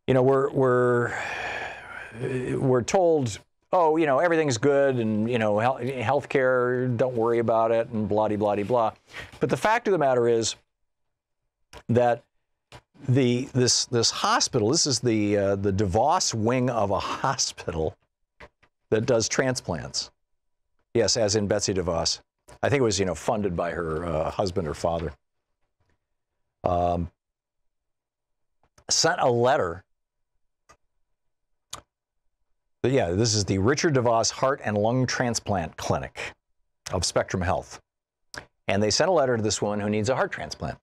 you know, we're told, oh, you know, everything's good, and you know, healthcare, don't worry about it, and blah de blah de blah. But the fact of the matter is that this hospital, this is the DeVos wing of a hospital that does transplants. Yes, as in Betsy DeVos. I think it was, you know, funded by her husband or father. Sent a letter. But yeah, this is the Richard DeVos Heart and Lung Transplant Clinic of Spectrum Health. And they sent a letter to this woman who needs a heart transplant.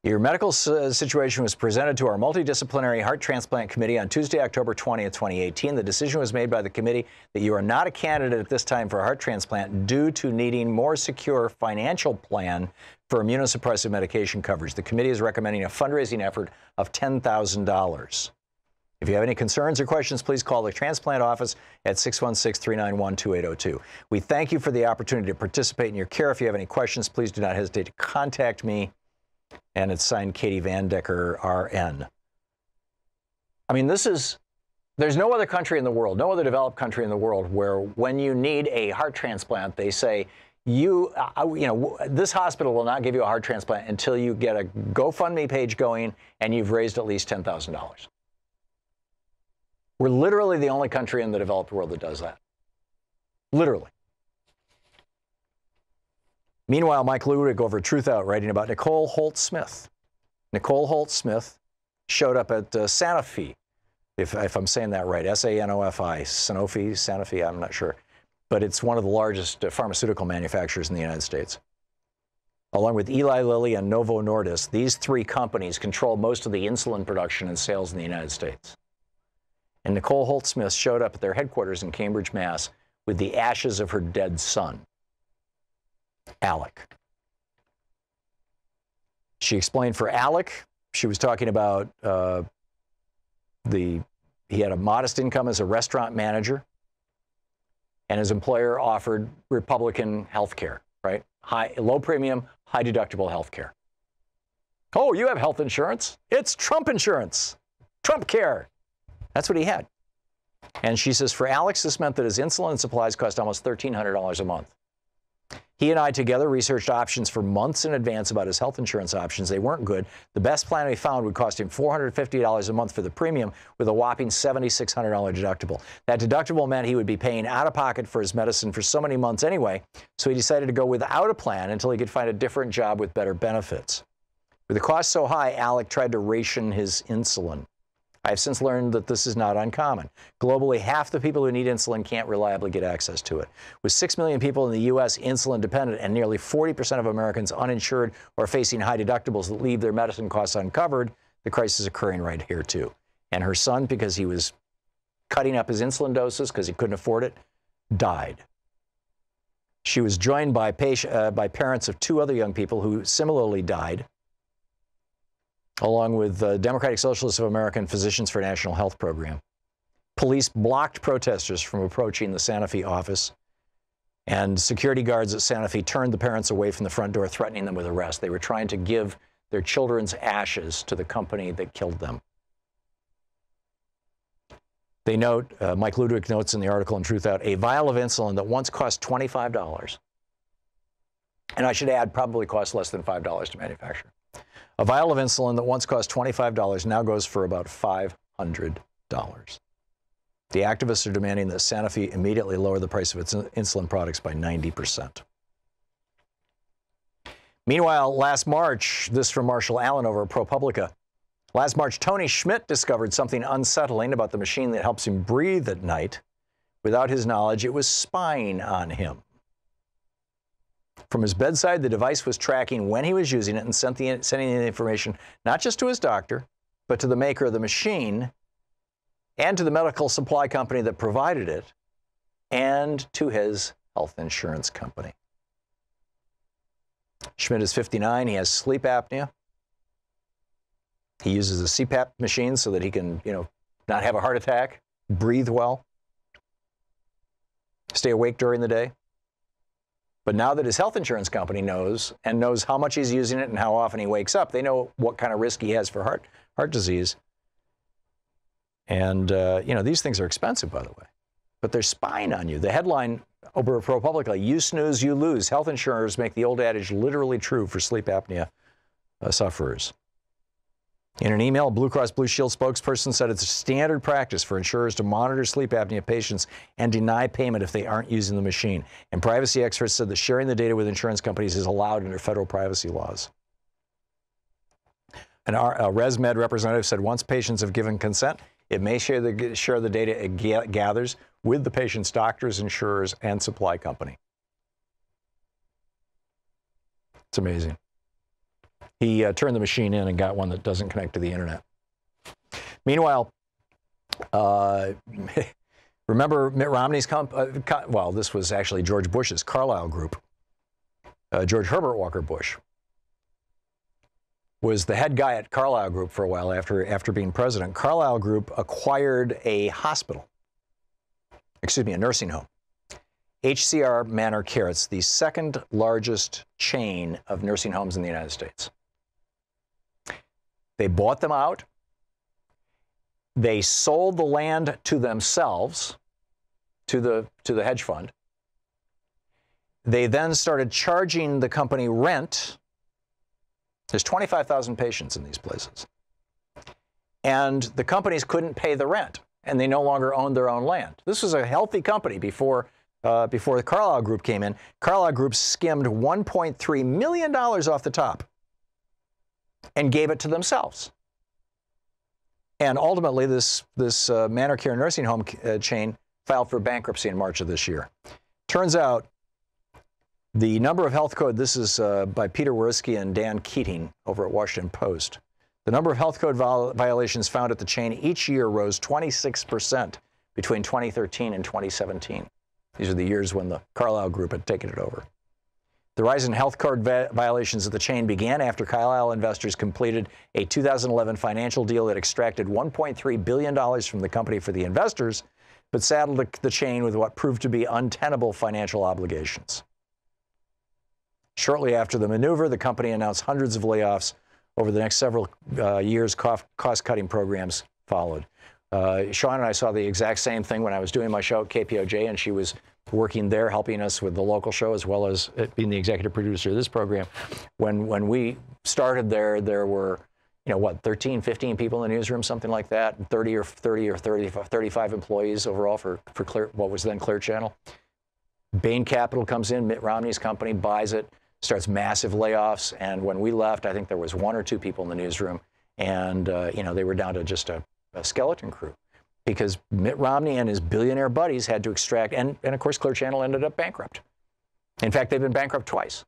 Your medical situation was presented to our multidisciplinary heart transplant committee on Tuesday, October 20th, 2018. The decision was made by the committee that you are not a candidate at this time for a heart transplant due to needing more secure financial plan for immunosuppressive medication coverage. The committee is recommending a fundraising effort of $10,000. If you have any concerns or questions, please call the transplant office at 616-391-2802. We thank you for the opportunity to participate in your care. If you have any questions, please do not hesitate to contact me. And it's signed Katie Van Decker, RN. I mean, there's no other country in the world, no other developed country in the world where when you need a heart transplant, they say, you know, this hospital will not give you a heart transplant until you get a GoFundMe page going and you've raised at least $10,000. We're literally the only country in the developed world that does that. Literally. Meanwhile, Mike Ludwig over at Truth Out writing about Nicole Holt-Smith. Nicole Holt-Smith showed up at Sanofi, if I'm saying that right, S-A-N-O-F-I, Sanofi, I'm not sure. But it's one of the largest pharmaceutical manufacturers in the United States. Along with Eli Lilly and Novo Nordisk, these three companies control most of the insulin production and sales in the United States. And Nicole Holt-Smith showed up at their headquarters in Cambridge, Mass. With the ashes of her dead son, Alec. She explained for Alec, she was talking about he had a modest income as a restaurant manager, and his employer offered Republican health care, right? Low premium, high deductible health care. Oh, you have health insurance? It's Trump insurance, Trump care. That's what he had. And she says for Alex, this meant that his insulin supplies cost almost $1,300 a month. He and I together researched options for months in advance about his health insurance options. They weren't good. The best plan we found would cost him $450 a month for the premium with a whopping $7,600 deductible. That deductible meant he would be paying out of pocket for his medicine for so many months anyway, so he decided to go without a plan until he could find a different job with better benefits. With the cost so high, Alec tried to ration his insulin. I have since learned that this is not uncommon. Globally, half the people who need insulin can't reliably get access to it. With 6 million people in the U.S. insulin dependent and nearly 40% of Americans uninsured or facing high deductibles that leave their medicine costs uncovered, the crisis is occurring right here too. And her son, because he was cutting up his insulin doses because he couldn't afford it, died. She was joined by parents of 2 other young people who similarly died, along with the Democratic Socialists of America and Physicians for National Health Program. Police blocked protesters from approaching the Sanofi office, and security guards at Sanofi turned the parents away from the front door, threatening them with arrest. They were trying to give their children's ashes to the company that killed them. They note, Mike Ludwig notes in the article in Truth Out, a vial of insulin that once cost $25, and I should add probably cost less than $5 to manufacture. A vial of insulin that once cost $25 now goes for about $500. The activists are demanding that Sanofi immediately lower the price of its insulin products by 90%. Meanwhile, last March, this from Marshall Allen over at ProPublica. Last March, Tony Schmidt discovered something unsettling about the machine that helps him breathe at night. Without his knowledge, it was spying on him. From his bedside, the device was tracking when he was using it and sending the information not just to his doctor, but to the maker of the machine and to the medical supply company that provided it and to his health insurance company. Schmidt is 59. He has sleep apnea. He uses a CPAP machine so that he can, not have a heart attack, breathe well, stay awake during the day. But now that his health insurance company knows how much he's using it and how often he wakes up, they know what kind of risk he has for heart disease. And, you know, these things are expensive, by the way, but they're spying on you. The headline over ProPublica, you snooze, you lose. Health insurers make the old adage literally true for sleep apnea sufferers. In an email, a Blue Cross Blue Shield spokesperson said it's a standard practice for insurers to monitor sleep apnea patients and deny payment if they aren't using the machine. And privacy experts said that sharing the data with insurance companies is allowed under federal privacy laws. An ResMed representative said once patients have given consent, it may share the data it gathers with the patient's doctors, insurers, and supply company. It's amazing. He turned the machine in and got one that doesn't connect to the internet. Meanwhile, remember Mitt Romney's well, this was actually George Bush's Carlyle Group. George Herbert Walker Bush was the head guy at Carlyle Group for a while after being president. Carlyle Group acquired a hospital, excuse me, a nursing home. HCR Manor Care. It's the second largest chain of nursing homes in the United States. They bought them out. They sold the land to themselves, to the hedge fund. They then started charging the company rent. There's 25,000 patients in these places. And the companies couldn't pay the rent, and they no longer owned their own land. This was a healthy company before the Carlyle Group came in. Carlyle Group skimmed $1.3 million off the top and gave it to themselves. And ultimately, this Manor Care nursing home chain filed for bankruptcy in March of this year. Turns out the number of health code, this is by Peter Wiersky and Dan Keating over at Washington Post. The number of health code violations found at the chain each year rose 26% between 2013 and 2017. These are the years when the Carlyle Group had taken it over. The rise in health code violations at the chain began after Carlyle investors completed a 2011 financial deal that extracted $1.3 billion from the company for the investors, but saddled the chain with what proved to be untenable financial obligations. Shortly after the maneuver, the company announced hundreds of layoffs. Over the next several years, cost-cutting programs followed. Sean and I saw the exact same thing when I was doing my show at KPOJ, and she was working there, helping us with the local show, as well as being the executive producer of this program. When we started there were, 13, 15 people in the newsroom, something like that, 30 or 35 employees overall for what was then Clear Channel. Bain Capital comes in, Mitt Romney's company, buys it, starts massive layoffs, and when we left, I think there was 1 or 2 people in the newsroom, and they were down to just a skeleton crew, because Mitt Romney and his billionaire buddies had to extract, and of course Clear Channel ended up bankrupt. In fact, they've been bankrupt twice.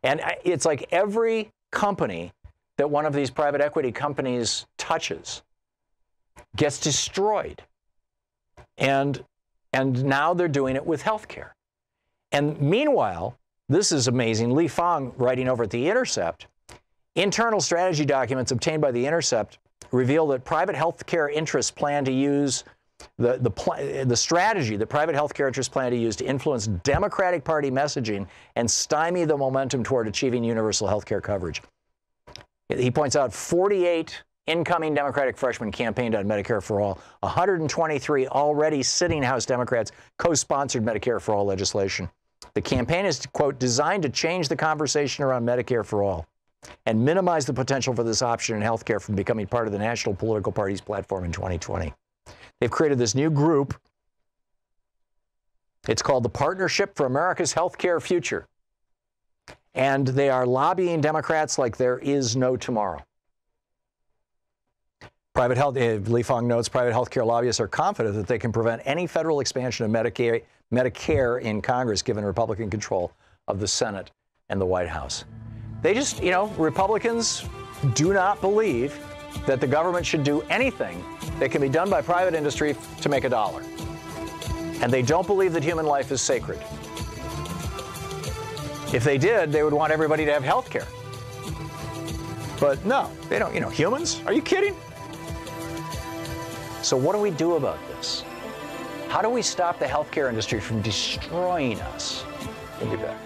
And it's like every company that one of these private equity companies touches gets destroyed. And now they're doing it with healthcare. And meanwhile, this is amazing, Lee Fang, writing over at The Intercept, internal strategy documents obtained by The Intercept reveal that private healthcare interests plan to use the strategy that private healthcare interests plan to use to influence Democratic Party messaging and stymie the momentum toward achieving universal healthcare coverage. He points out 48 incoming Democratic freshmen campaigned on Medicare for All. 123 already sitting House Democrats co-sponsored Medicare for All legislation. The campaign is, quote, designed to change the conversation around Medicare for All and minimize the potential for this option in healthcare from becoming part of the national political party's platform in 2020. They've created this new group. It's called the Partnership for America's Healthcare Future. And they are lobbying Democrats like there is no tomorrow. Lee Fang notes, private healthcare lobbyists are confident that they can prevent any federal expansion of Medicare in Congress, given Republican control of the Senate and the White House. They just, Republicans do not believe that the government should do anything that can be done by private industry to make a dollar. And they don't believe that human life is sacred. If they did, they would want everybody to have health care. But no, they don't. Humans? Are you kidding? So what do we do about this? How do we stop the healthcare industry from destroying us? We'll be back.